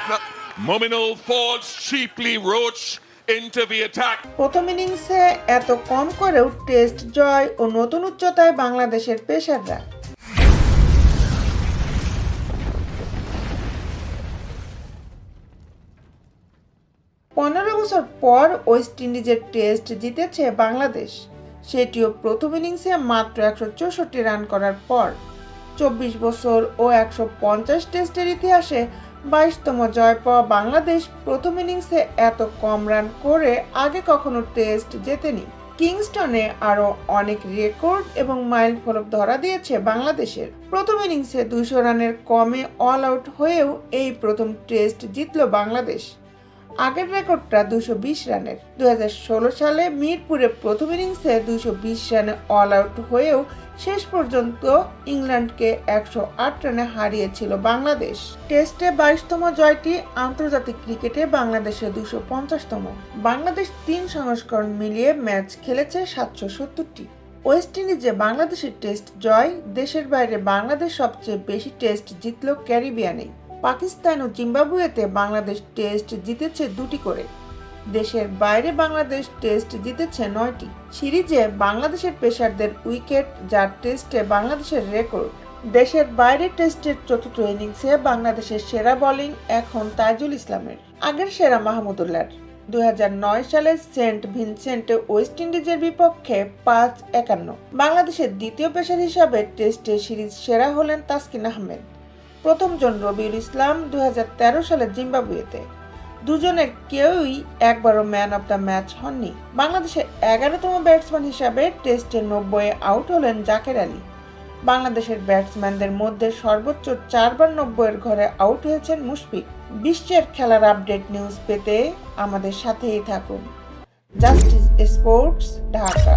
Mominal falls cheaply Roach into the attack. প্রথম ইনিংসে এত কম করেও টেস্ট জয় ও নতুন উচ্চতায় বাংলাদেশের পেসাররা। পনেরো বছর পর ওয়েস্ট ইন্ডিজের টেস্ট জিতেছে বাংলাদেশ, সেটিও প্রথম ইনিংসে মাত্র 164 রান করার পর। 24 বছর ও 150 টেস্টের ইতিহাসে 22তম জয় পাওয়া বাংলাদেশ প্রথম ইনিংসে এত কম রান করে আগে কখনো টেস্ট জেতেনি। কিংস্টনে আরও অনেক রেকর্ড এবং মাইল ফলক ধরা দিয়েছে বাংলাদেশের। প্রথম ইনিংসে 200 রানের কমে অল আউট হয়েও এই প্রথম টেস্ট জিতল বাংলাদেশ। আগের রেকর্ডটা 220 রানের। 2016 সালে মিরপুরে প্রথম ইনিংসে 220 রানে অল আউট হয়েও শেষ পর্যন্ত ইংল্যান্ডকে 108 রানে হারিয়েছিল বাংলাদেশ। টেস্টে 22তম জয়টি আন্তর্জাতিক ক্রিকেটে বাংলাদেশের 250তম। বাংলাদেশ 3 সংস্করণ মিলিয়ে ম্যাচ খেলেছে 770টি। ওয়েস্ট ইন্ডিজে বাংলাদেশের টেস্ট জয়। দেশের বাইরে বাংলাদেশ সবচেয়ে বেশি টেস্ট জিতল ক্যারিবিয়ানে। পাকিস্তান ও জিম্বাবুয়েতে বাংলাদেশ টেস্ট জিতেছে 2টি করে। দেশের বাইরে বাংলাদেশ টেস্ট জিতেছে 9টি। সিরিজে বাংলাদেশের পেসারদের উইকেট, যা টেস্টে বাংলাদেশের রেকর্ড। দেশের বাইরে টেস্টের চতুর্থ ইনিংসে বাংলাদেশের সেরা বোলিং এখন তাইজুল ইসলামের, আগের সেরা মাহমুদুল্লাহর। 2009 সালে সেন্ট ভিনসেন্টে ওয়েস্ট ইন্ডিজের বিপক্ষে 5-51। বাংলাদেশের দ্বিতীয় পেসার হিসাবে টেস্টে সিরিজ সেরা হলেন তাসকিন আহমেদ। প্রথমজন রবিউল ইসলাম 2013 সালে জিম্বাবুয়েতে। দুজনের কেউই একবারও ম্যান অব দ্য ম্যাচ হননি। বাংলাদেশের 11তম ব্যাটসম্যান হিসাবে টেস্টে 90-এ আউট হলেন জাকের আলী। বাংলাদেশের ব্যাটসম্যানদের মধ্যে সর্বোচ্চ 4 বার 90-এর ঘরে আউট হয়েছেন মুশফিক। বিশ্বের খেলার আপডেট নিউজ পেতে আমাদের সাথেই থাকুন। Justice sports, Dhaka.